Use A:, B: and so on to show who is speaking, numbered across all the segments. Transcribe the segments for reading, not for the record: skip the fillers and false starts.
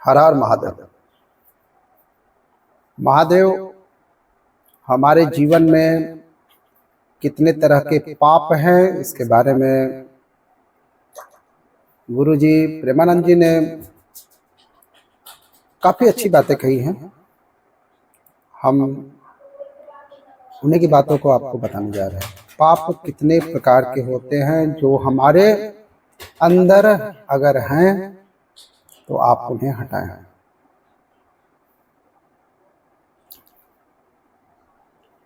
A: हर हर महादेव। महादेव, हमारे जीवन में कितने तरह के पाप हैं इसके बारे में गुरु जी प्रेमानंद जी ने काफ़ी अच्छी बातें कही हैं। हम उन्हीं की बातों को आपको बताने जा रहे हैं। पाप कितने प्रकार के होते हैं जो हमारे अंदर अगर हैं तो आप उन्हें हटाएं।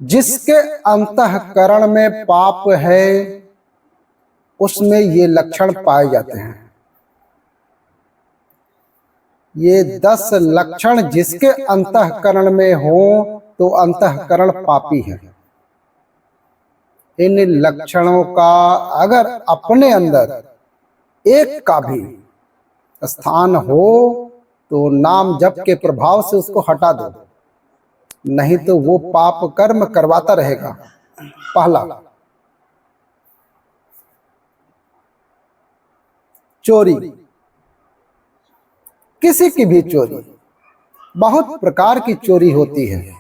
A: जिसके अंतःकरण में पाप है उसमें ये लक्षण पाए जाते हैं। ये 10 लक्षण जिसके अंतःकरण में हो तो अंतःकरण पापी है। इन लक्षणों का अगर अपने अंदर एक का भी स्थान हो तो नाम जप के प्रभाव से उसको हटा दो, नहीं तो वो पाप कर्म करवाता रहेगा। पहला, चोरी। किसी की भी चोरी, बहुत प्रकार की चोरी होती है।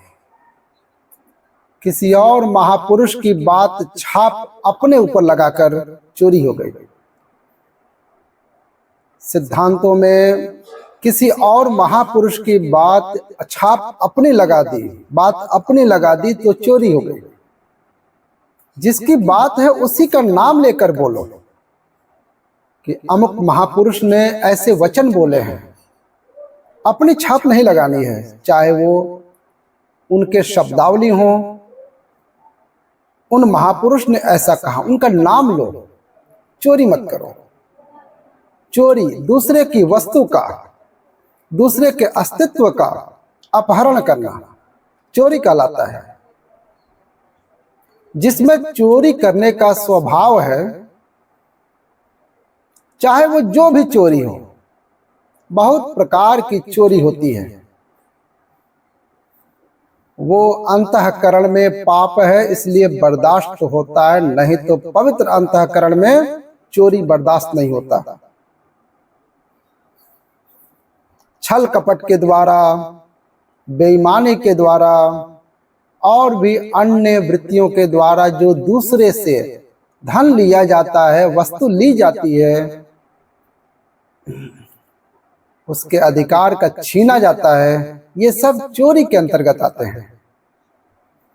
A: किसी और महापुरुष की बात छाप अपने ऊपर लगाकर चोरी हो गई। सिद्धांतों में किसी और महापुरुष की बात छाप अपनी लगा दी, बात अपनी लगा दी तो चोरी हो गई। जिसकी बात है उसी का नाम लेकर बोलो कि अमुक महापुरुष ने ऐसे वचन बोले हैं। अपनी छाप नहीं लगानी है, चाहे वो उनके शब्दावली हो, उन महापुरुष ने ऐसा कहा, उनका नाम लो। चोरी मत करो। चोरी दूसरे की वस्तु का, दूसरे के अस्तित्व का अपहरण करना चोरी कहलाता है। जिसमें चोरी करने का स्वभाव है, चाहे वो जो भी चोरी हो, बहुत प्रकार की चोरी होती है, वो अंतःकरण में पाप है इसलिए बर्दाश्त होता है, नहीं तो पवित्र अंतःकरण में चोरी बर्दाश्त नहीं होता। छल कपट के द्वारा, बेईमानी के द्वारा और भी अन्य वृत्तियों के द्वारा जो दूसरे से धन लिया जाता है, वस्तु ली जाती है, उसके अधिकार का छीना जाता है, ये सब चोरी के अंतर्गत आते हैं।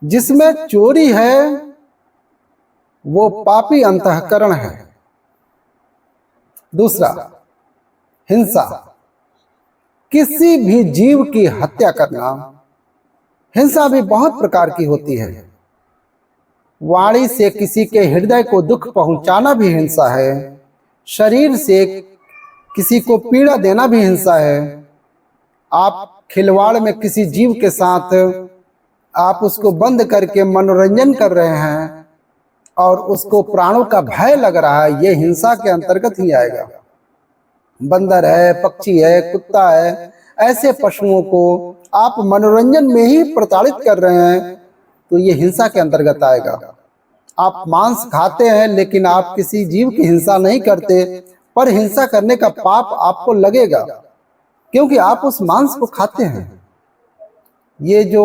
A: जिसमें चोरी है वो पापी अंतःकरण है। दूसरा, हिंसा। किसी भी जीव की हत्या करना, हिंसा भी बहुत प्रकार की होती है। वाणी से किसी के हृदय को दुख पहुंचाना भी हिंसा है। शरीर से किसी को पीड़ा देना भी हिंसा है। आप खिलवाड़ में किसी जीव के साथ आप उसको बंद करके मनोरंजन कर रहे हैं और उसको प्राणों का भय लग रहा है, ये हिंसा के अंतर्गत ही आएगा। बंदर है, पक्षी है, कुत्ता है, ऐसे पशुओं को आप मनोरंजन में ही प्रताड़ित कर रहे हैं तो ये हिंसा के अंतर्गत आएगा। आप मांस खाते हैं लेकिन आप किसी जीव की हिंसा नहीं करते, पर हिंसा करने का पाप आपको लगेगा क्योंकि आप उस मांस को खाते हैं। ये जो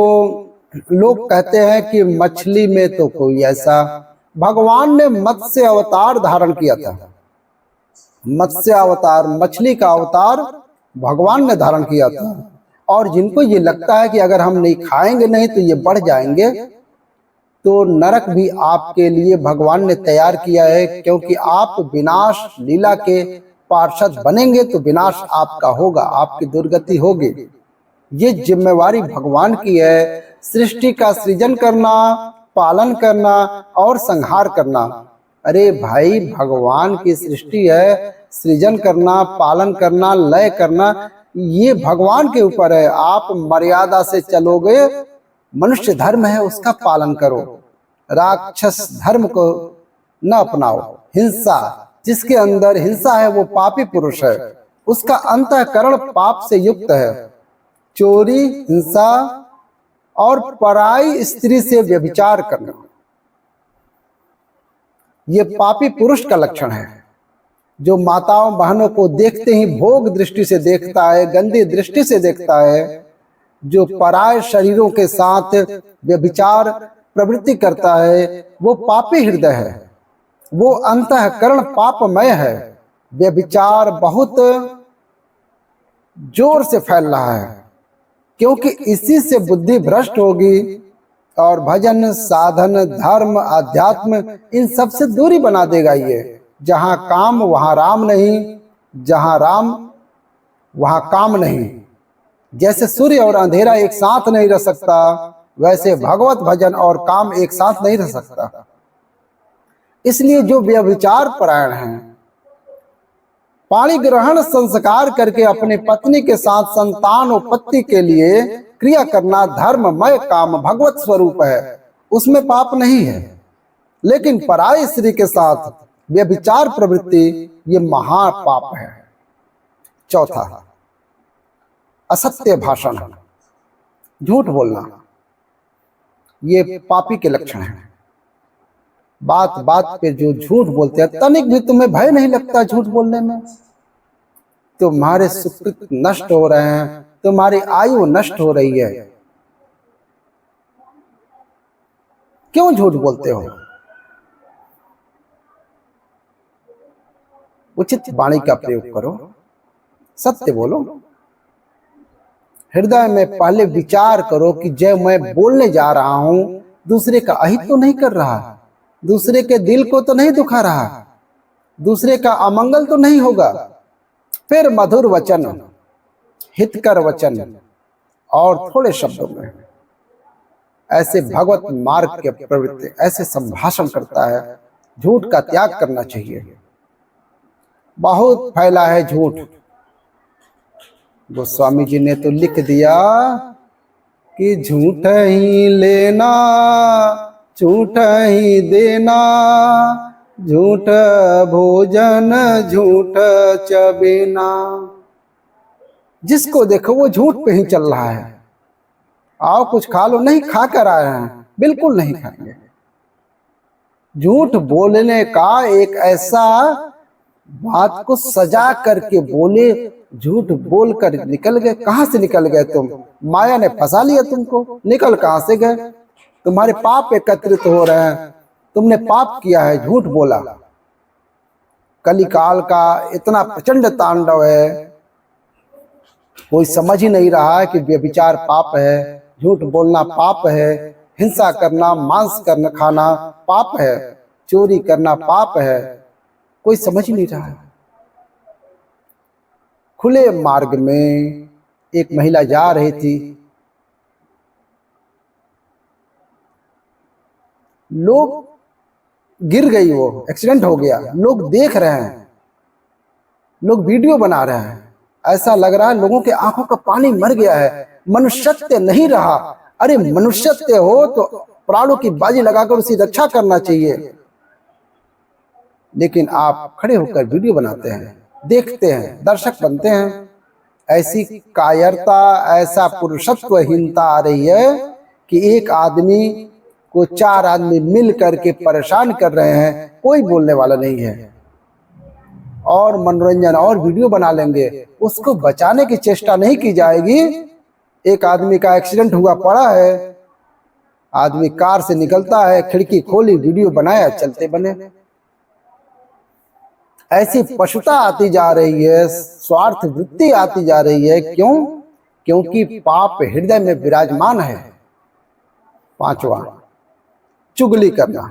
A: लोग कहते हैं कि मछली में तो कोई ऐसा, भगवान ने मत्स्य अवतार धारण किया था। मत्स्य अवतार, मछली का अवतार भगवान ने धारण किया था। और जिनको ये लगता है कि अगर हम नहीं खाएंगे नहीं तो ये बढ़ जाएंगे, तो नरक भी आपके लिए भगवान ने तैयार किया है, क्योंकि आप विनाश लीला के पार्षद बनेंगे तो विनाश आपका होगा, आपकी दुर्गति होगी। ये जिम्मेवारी भगवान की है, सृष्टि का सृजन करना, पालन करना और संहार करना। अरे भाई, भगवान की सृष्टि है, सृजन करना, पालन करना, लय करना, ये भगवान के ऊपर है। आप मर्यादा से चलोगे, मनुष्य धर्म है उसका पालन करो, राक्षस धर्म को न अपनाओ। हिंसा, जिसके अंदर हिंसा है वो पापी पुरुष है, उसका अंतःकरण पाप से युक्त है। चोरी, हिंसा और पराई स्त्री से व्यभिचार करना, ये पापी पुरुष का लक्षण है। जो माताओं बहनों को देखते ही भोग दृष्टि से देखता है, गंदी दृष्टि से देखता है, जो पराये शरीरों के साथ व्यभिचार प्रवृत्ति करता है, वो पापी हृदय है, वो अंतःकरण पापमय है। व्यभिचार बहुत जोर से फैल रहा है, क्योंकि इसी से बुद्धि भ्रष्ट होगी और भजन साधन धर्म अध्यात्म इन सब से दूरी बना देगा। ये जहां काम वहां राम नहीं, जहां राम वहां काम नहीं। जैसे सूर्य और अंधेरा एक साथ नहीं रह सकता, वैसे भगवत भजन और काम एक साथ नहीं रह सकता। इसलिए जो व्यभिचार परायण हैं, पाणी ग्रहण संस्कार करके अपनी पत्नी के साथ संतान उत्पत्ति के लिए क्रिया करना धर्ममय काम भगवत स्वरूप है, उसमें पाप नहीं है। लेकिन पराई स्त्री के साथ व्यभिचार प्रवृत्ति ये महापाप है। चौथा, असत्य भाषण, झूठ बोलना, ये पापी के लक्षण है। बात बात पे जो झूठ बोलते हैं, तनिक भी तुम्हें भय नहीं लगता झूठ बोलने में? तुम्हारे सुकृत नष्ट हो रहे हैं, तुम्हारी आयु नष्ट हो रही है, क्यों झूठ बोलते हो? उचित वाणी का प्रयोग करो, सत्य बोलो। हृदय में पहले विचार करो कि जब मैं बोलने जा रहा हूं, दूसरे का अहित तो नहीं कर रहा, दूसरे के दिल को तो नहीं दुखा रहा, दूसरे का अमंगल तो नहीं होगा। फिर मधुर वचन, हितकर वचन और थोड़े शब्दों में ऐसे भगवत मार्ग के प्रवृत्ति ऐसे संभाषण करता है। झूठ का त्याग करना चाहिए। बहुत फैला है झूठ। गोस्वामी जी ने तो लिख दिया कि झूठ ही लेना झूठ ही देना, झूठ भोजन झूठ चबेना। जिसको देखो वो झूठ पे ही चल रहा है। आओ कुछ खा लो, नहीं खा कर आए हैं, बिल्कुल नहीं खाएंगे। झूठ बोलने का एक ऐसा बात को सजा करके बोले, झूठ बोलकर निकल गए। कहां से निकल गए तुम? माया ने फंसा लिया तुमको। निकल कहां से गए? तुम्हारे पाप एकत्रित हो रहे हैं, तुमने पाप किया है, झूठ बोला। कलिकाल का इतना प्रचंड तांडव है, कोई समझ ही नहीं रहा है कि व्यभिचार पाप है, झूठ बोलना पाप है, हिंसा करना, मांस करना खाना पाप है, चोरी करना पाप है। कोई समझ नहीं रहा है। खुले मार्ग में एक महिला जा रही थी, लोग गिर गई, वो एक्सीडेंट हो गया, लोग देख रहे हैं, लोग वीडियो बना रहे हैं। ऐसा लग रहा है लोगों के आंखों का पानी मर गया है, मनुष्यत्व नहीं रहा। अरे मनुष्यत्व हो तो प्राणों की बाजी लगाकर उसकी रक्षा करना चाहिए, लेकिन आप खड़े होकर वीडियो बनाते हैं, देखते हैं, दर्शक बनते हैं। ऐसी कायरता, ऐसा पुरुषत्वहीनता आ रही है कि एक आदमी को चार आदमी मिल करके परेशान कर रहे हैं, कोई बोलने वाला नहीं है, और मनोरंजन और वीडियो बना लेंगे, उसको बचाने की चेष्टा नहीं की जाएगी। एक आदमी का एक्सीडेंट हुआ पड़ा है, आदमी कार से निकलता है, खिड़की खोली, वीडियो बनाया, चलते बने। ऐसी पशुता आती जा रही है, स्वार्थ वृत्ति आती जा रही है। क्यों? क्योंकि पाप हृदय में विराजमान है। पांचवा, चुगली करना।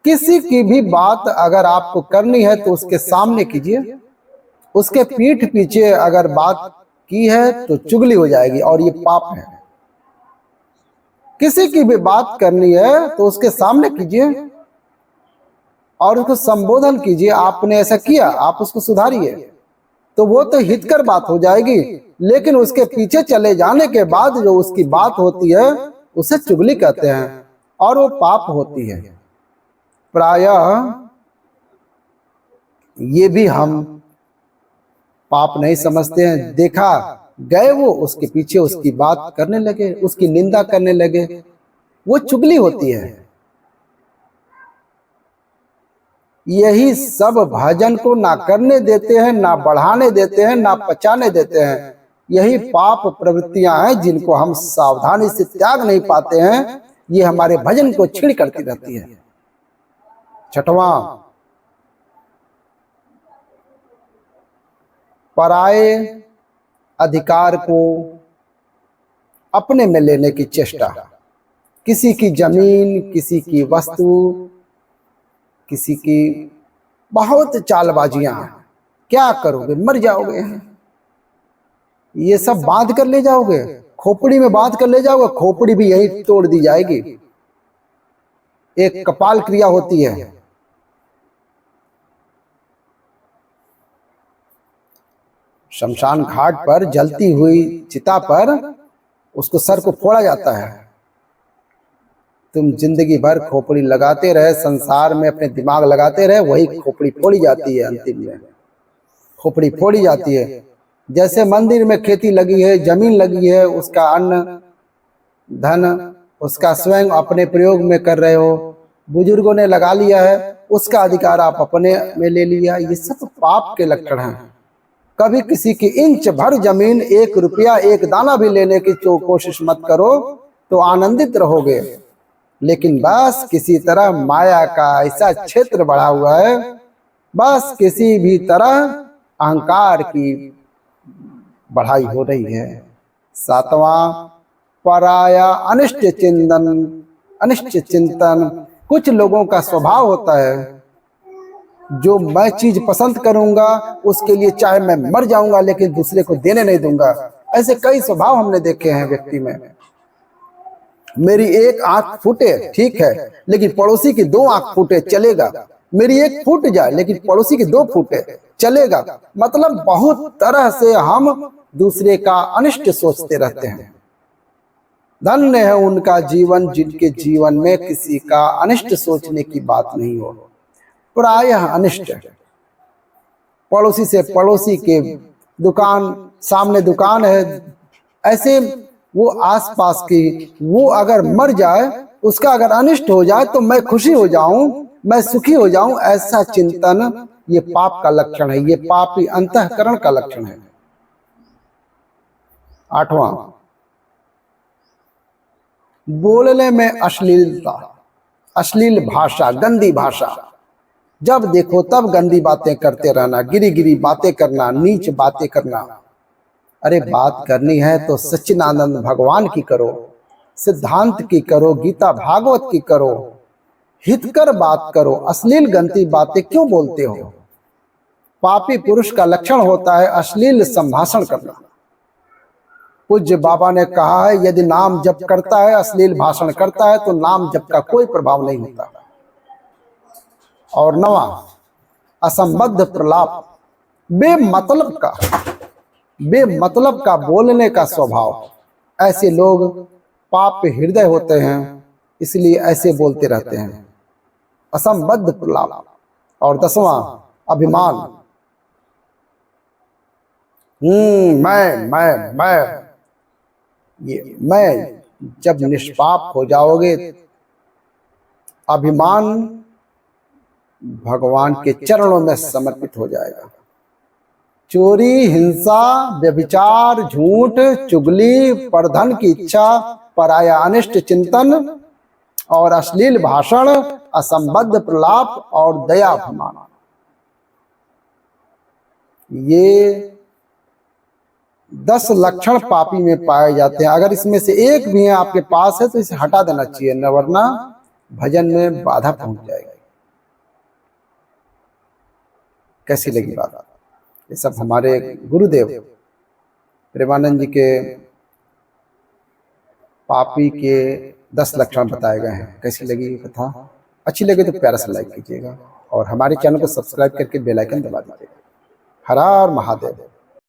A: किसी की भी बात अगर आपको करनी है तो उसके सामने कीजिए, उसके पीठ पीछे अगर बात की है तो चुगली हो जाएगी और ये पाप है। किसी की भी बात करनी है तो उसके सामने कीजिए और उसको संबोधन कीजिए, आपने ऐसा किया, आप उसको सुधारिए, तो वो तो हितकर बात हो जाएगी। लेकिन उसके पीछे चले जाने के बाद जो उसकी बात होती है उसे चुगली कहते हैं और वो पाप होती है। प्रायः ये भी हम पाप नहीं समझते हैं। देखा गए वो उसके पीछे उसकी बात करने लगे, उसकी निंदा करने लगे, वो चुगली होती है। यही सब भजन को ना करने देते हैं, ना बढ़ाने देते हैं, ना पचाने देते हैं। यही पाप प्रवृत्तियां हैं जिनको हम सावधानी से त्याग नहीं पाते हैं। ये हमारे भजन को छीड़ करती रहती है। छठवां, पराये अधिकार को अपने में लेने की चेष्टा। किसी की जमीन, किसी की वस्तु, किसी की बहुत चालबाजियां। क्या करोगे? मर जाओगे। ये सब बांध कर ले जाओगे, खोपड़ी में बांध कर ले जाओगे, खोपड़ी भी यही तोड़ दी जाएगी। एक कपाल क्रिया होती है। शमशान घाट पर जलती हुई चिता पर उसको सर को फोड़ा जाता है। तुम जिंदगी भर खोपड़ी लगाते रहे, संसार में अपने दिमाग लगाते रहे, वही खोपड़ी फोड़ी जाती है। अंतिम में खोपड़ी फोड़ी जाती है। जैसे मंदिर में खेती लगी है, जमीन लगी है, उसका अन्न धन उसका स्वयं अपने प्रयोग में कर रहे हो, बुजुर्गों ने लगा लिया है, उसका अधिकार आप अपने में ले लिया। ये सब पाप के लक्षण हैं। कभी किसी की इंच भर जमीन, 1 रुपया, 1 दाना भी लेने की कोशिश मत करो, तो आनंदित रहोगे। लेकिन बस किसी तरह माया का ऐसा क्षेत्र बढ़ा हुआ है, बस किसी भी तरह अहंकार की बढ़ाई हो रही है। 7वां, पराया अनिष्ट चिंतन। अनिष्ट चिंतन, कुछ लोगों का स्वभाव होता है, जो मैं चीज पसंद करूंगा उसके लिए चाहे मैं मर जाऊंगा लेकिन दूसरे को देने नहीं दूंगा। ऐसे कई स्वभाव हमने देखे हैं व्यक्ति में। मेरी 1 आंख फूटे ठीक है, लेकिन पड़ोसी की 2 आंख फूटे चलेगा। मेरी 1 फूट जाए लेकिन पड़ोसी की 2 फूटे चलेगा। मतलब बहुत तरह से हम दूसरे का अनिष्ट सोचते रहते हैं। धन्य है उनका जीवन जिनके जीवन में किसी का अनिष्ट सोचने की बात नहीं हो। प्रायः अनिष्ट, पड़ोसी से पड़ोसी के दुकान, सामने दुकान है, ऐसे वो आसपास की, वो अगर मर जाए, उसका अगर अनिष्ट हो जाए तो मैं खुशी हो जाऊं, मैं सुखी हो जाऊं, ऐसा चिंतन ये पाप का लक्षण है। ये पापी अंतःकरण का लक्षण है। 8वां, बोलने में अश्लीलता, अश्लील भाषा, गंदी भाषा। जब देखो तब गंदी बातें करते रहना, गिरी गिरी बातें करना, नीच बातें करना। अरे बात करनी है तो सच्चिदानंद भगवान की करो, सिद्धांत की करो, गीता भागवत की करो, हितकर बात करो। अश्लील गंदी बातें क्यों बोलते हो? पापी पुरुष का लक्षण होता है अश्लील संभाषण करना। पूज्य बाबा ने कहा है, यदि नाम जप करता है, अश्लील भाषण करता है, तो नाम जप का कोई प्रभाव नहीं होता। और 9वां, असंबद्ध प्रलाप, बेमतलब का बोलने का स्वभाव। ऐसे लोग पाप हृदय होते हैं, इसलिए ऐसे बोलते रहते हैं। असंबद्ध प्रलाप। और 10वां, अभिमान। मैं ये मैं जब निष्पाप हो जाओगे, अभिमान भगवान के चरणों में समर्पित हो जाएगा। चोरी, हिंसा, व्यभिचार, झूठ, चुगली, परधन की इच्छा, पराया अनिष्ट चिंतन और अश्लील भाषण, असंबद्ध प्रलाप और दयाभिमान, ये 10 लक्षण पापी में पाए जाते हैं। अगर इसमें से एक भी है आपके पास है तो इसे हटा देना चाहिए, न वरना भजन में बाधा पहुंच जाएगी। कैसी लगी बात? ये सब हमारे गुरुदेव प्रेमानंद जी के पापी के 10 लक्षण बताए गए हैं। कैसी लगी ये कथा? अच्छी लगे तो प्यारा सा लाइक कीजिएगा और हमारे चैनल को सब्सक्राइब करके बेल आइकन दबा दीजिएगा। हर हर महादेव।